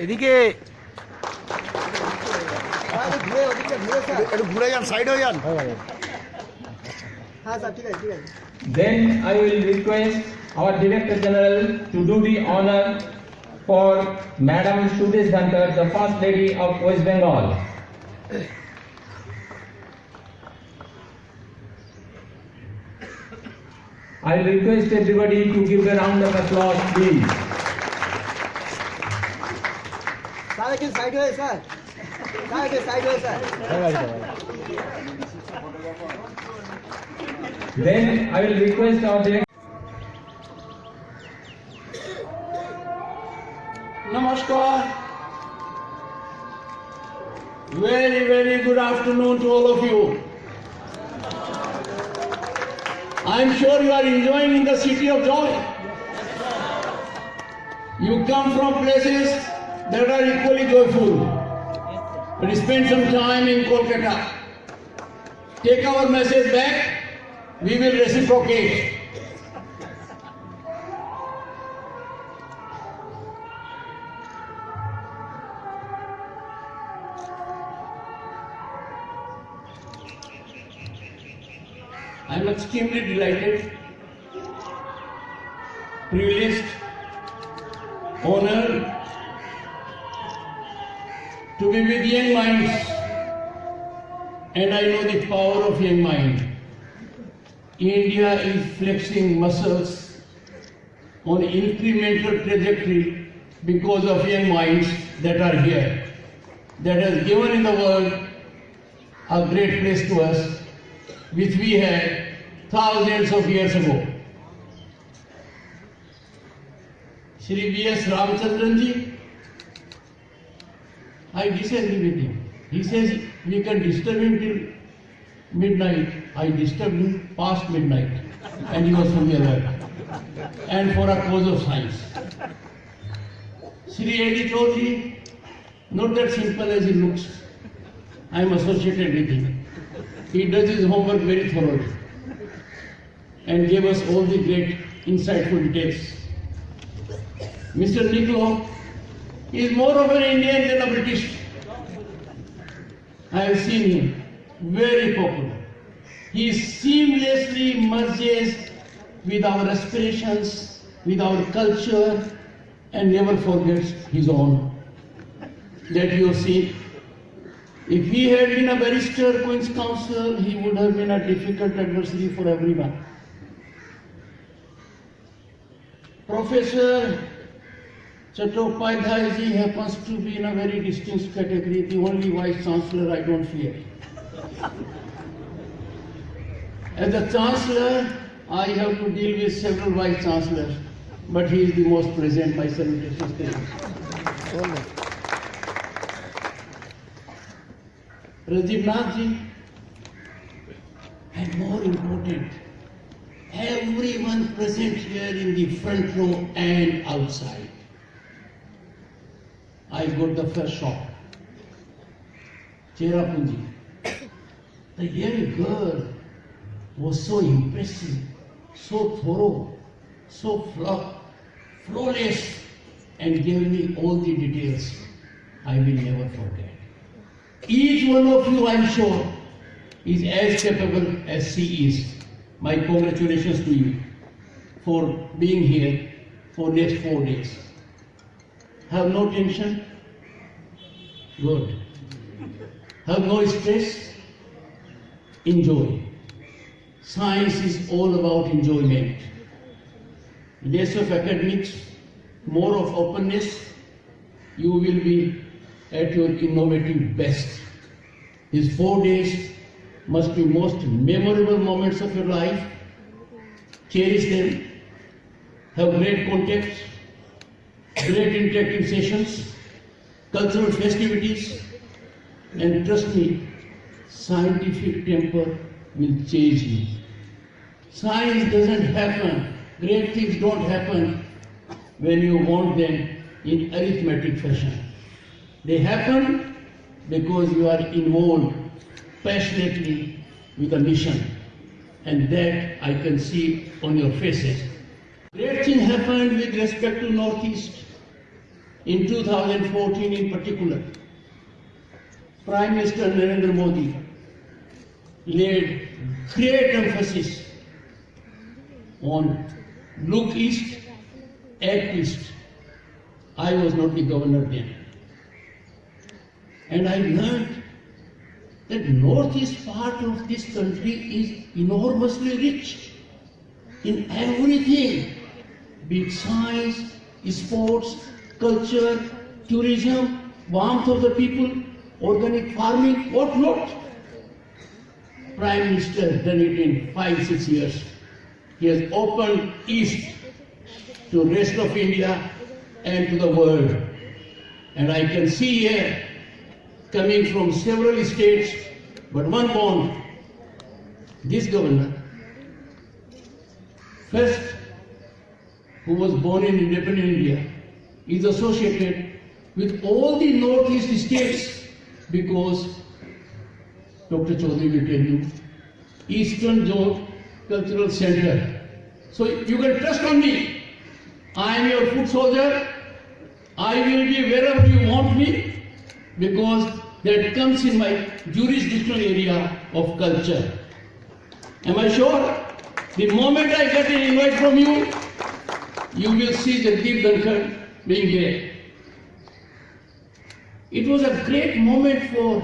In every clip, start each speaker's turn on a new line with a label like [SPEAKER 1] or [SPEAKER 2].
[SPEAKER 1] এদিকে একটু ঘুরে যান, সাইড হয়ে যান।
[SPEAKER 2] Then I will request our Director General to do the honor for Madam Jagdeep Dhankar, the First Lady of West Bengal. I request everybody to give a round of applause, please.
[SPEAKER 3] Side हो sir, side हो sir.
[SPEAKER 2] Then I will request our Director.
[SPEAKER 4] Namaskar. Very good afternoon to all of you. I am sure you are enjoying in the city of joy. You come from places that are equally joyful. But spend some time in Kolkata. Take our message back. We will reciprocate. I am extremely delighted, privileged, honored to be with young minds, and I know the power of young mind. India is flexing muscles on incremental trajectory because of young minds that are here, that has given in the world a great place to us, which we had thousands of years ago. Shri V.S. Ramchandran ji, I disagree with him. He says we can disturb him till midnight. I disturbed him past midnight, and he was fully alert, and for a cause of science. Shri A.D. Chaudhary, not that simple as he looks. I am associated with him. He does his homework very thoroughly and gave us all the great insightful details. Mr. Niccolo is more of an Indian than a British. I have seen him, very popular. He seamlessly merges with our aspirations, with our culture, and never forgets his own. That you have seen. If he had been a barrister, Queen's Counsel, he would have been a difficult adversary for everyone. Professor Chattopadhyay ji happens to be in a very distinct category, the only Vice Chancellor I don't fear. As a Chancellor, I have to deal with several Vice Chancellors, but he is the most present. My salutations to him. Rajiv Nath ji, and more important, everyone present here in the front row and outside. I got the first shock. Cherapunji, the young girl was so impressive, so thorough, so flawless, and gave me all the details I will never forget. Each one of you, I am sure, is as capable as she is. My congratulations to you for being here for next 4 days. Have no tension? Good. Have no stress? Enjoy. Science is all about enjoyment. Less of academics, more of openness. You will be at your innovative best. These 4 days must be most memorable moments of your life. Cherish them. Have great contacts, great interactive sessions, cultural festivities, and trust me, scientific temper will change you. Science doesn't happen, great things don't happen when you want them in arithmetic fashion. They happen because you are involved passionately with a mission, and that I can see on your faces. Great thing happened with respect to Northeast. In 2014 in particular, Prime Minister Narendra Modi laid great emphasis on look east, act east. I was not the governor then. And I learned that northeast part of this country is enormously rich in everything, be it science, sports, culture, tourism, warmth of the people, organic farming, what not. Prime Minister done it in 5-6 years. He has opened east to rest of India and to the world. And I can see here, coming from several states, but one bond, this governor, first, who was born in independent India, is associated with all the northeast states because, Dr. Chaudhary will tell you, Eastern Zone Cultural Center. So you can trust on me. I am your foot soldier. I will be wherever you want me because that comes in my jurisdictional area of culture. Am I sure? The moment I get an invite from you, you will see Jagdeep Dhankar being there. It was a great moment for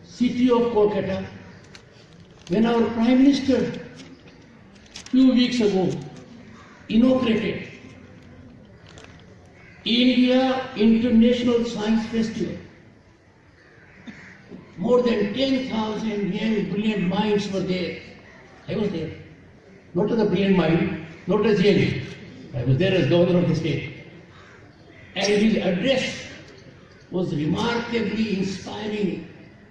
[SPEAKER 4] city of Kolkata when our Prime Minister few weeks ago inaugurated India International Science Festival. More than 10,000 young brilliant minds were there. I was there. Not as a brilliant mind, not as young. I was there as governor of the state. And his address was remarkably inspiring,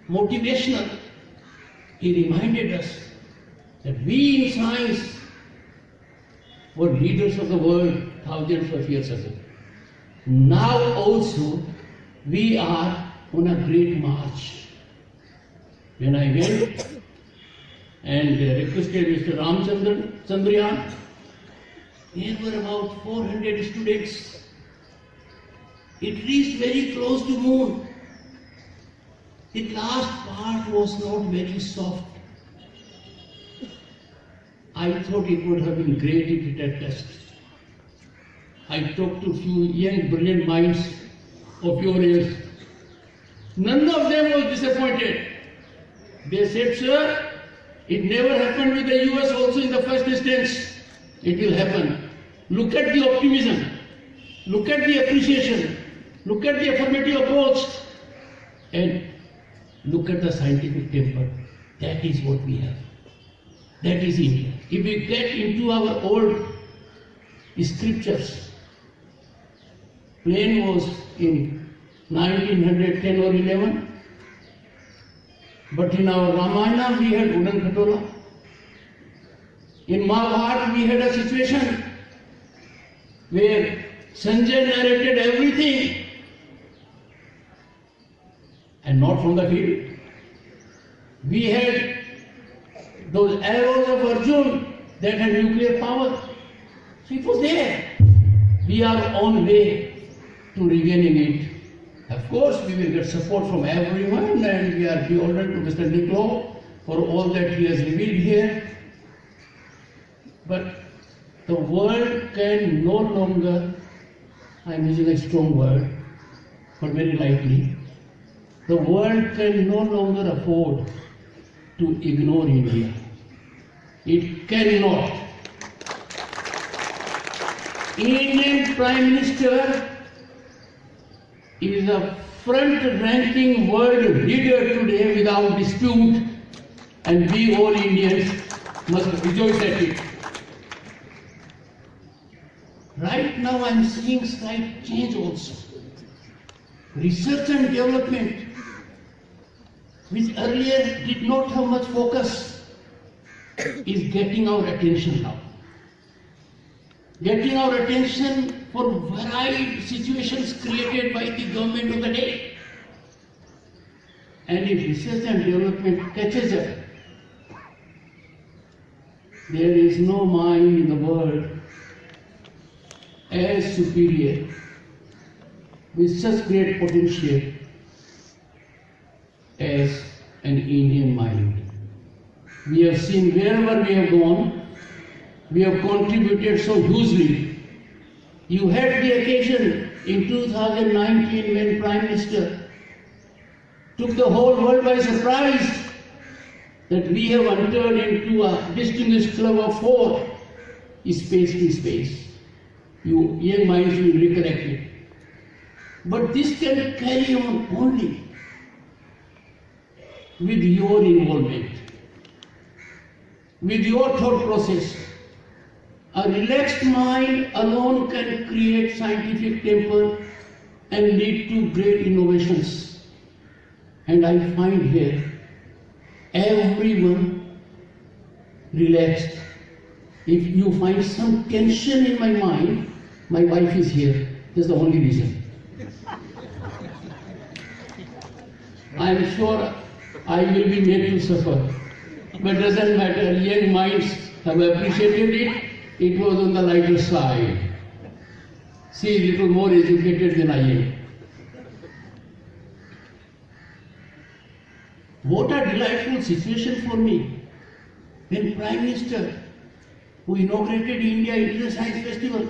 [SPEAKER 4] motivational. He reminded us that we in science were leaders of the world thousands of years ago. Now also we are on a great march. When I went and requested Mr. Ramchandran, there were about 400 students. It reached very close to moon. The last part was not very soft. I thought it would have been great if it had touched. I talked to a few young brilliant minds of your age. None of them was disappointed. They said, sir, it never happened with the US also in the first instance. It will happen. Look at the optimism. Look at the appreciation. Look at the affirmative approach. And look at the scientific temper. That is what we have. That is India. If we get into our old scriptures, plane was in 1910 or 11. But in our Ramayana, we had wooden khatola. In Mahabharata, we had a situation where Sanjay narrated everything and not from the field. We had those arrows of Arjun that had nuclear power. So it was there. We are on way to regaining it. Of course, we will get support from everyone, and we are beholden to Mr. Nicola for all that he has revealed here. But the world can no longer, I am using a strong word, but very lightly, the world can no longer afford to ignore India. It cannot. Indian Prime Minister is a front-ranking world leader today without dispute, and we all Indians must rejoice at it. Right now I am seeing slight change also. Research and development, which earlier did not have much focus, is getting our attention now. Getting our attention for varied situations created by the government of the day. And if research and development catches up, there is no mind in the world as superior with such great potential as an Indian mind. We have seen wherever we have gone, we have contributed so hugely. You had the occasion in 2019 when Prime Minister took the whole world by surprise that we have entered into a distinguished club of 4, space to space. You young minds will recollect it. But this can carry on only with your involvement, with your thought process. A relaxed mind alone can create scientific temper and lead to great innovations. And I find here everyone relaxed. If you find some tension in my mind, my wife is here. That's the only reason. I am sure I will be made to suffer. But doesn't matter. Young minds have appreciated it. It was on the lighter side. She is a little more educated than I am. What a delightful situation for me when Prime Minister, who inaugurated India International Science Festival,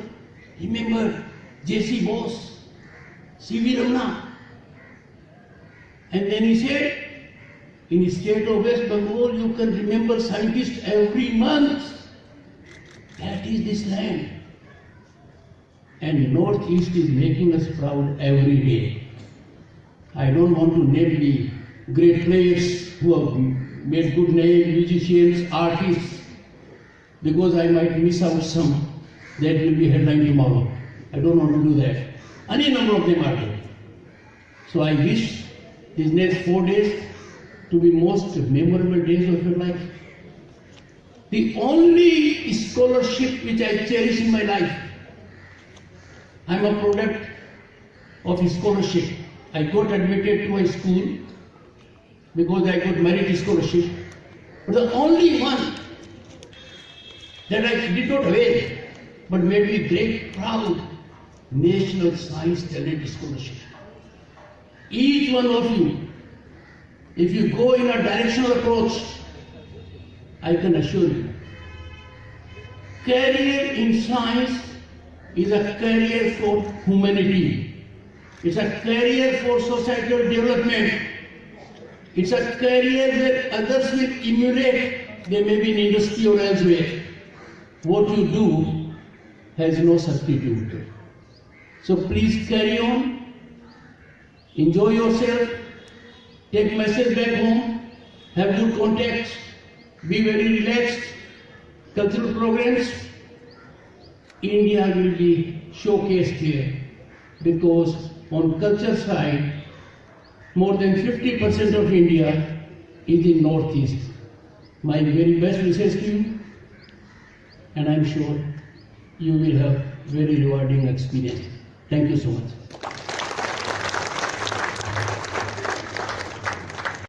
[SPEAKER 4] remember J.C. Bose, C.V. Ramana, and then he said, in the state of West Bengal, you can remember scientists every month. That is this land. And Northeast is making us proud every day. I don't want to name the great players who have made good name, musicians, artists, because I might miss out some that will be headline tomorrow. I don't want to do that. Any number of them are there. So I wish these next 4 days to be most memorable days of your life. The only scholarship which I cherish in my life, I am a product of a scholarship. I got admitted to a school because I got merit scholarship. But the only one that I did not avail, but made me great proud, National Science Talent Scholarship. Each one of you, if you go in a directional approach, I can assure you, career in science is a career for humanity. It's a career for societal development. It's a career where others will emulate. They may be in industry or elsewhere. What you do has no substitute. So please carry on, enjoy yourself, take message back home, have good contacts, be very relaxed. Cultural programs, India will be showcased here because on culture side, more than 50% of India is in Northeast. My very best wishes to you, and I'm sure you will have very rewarding experience. Thank you so much.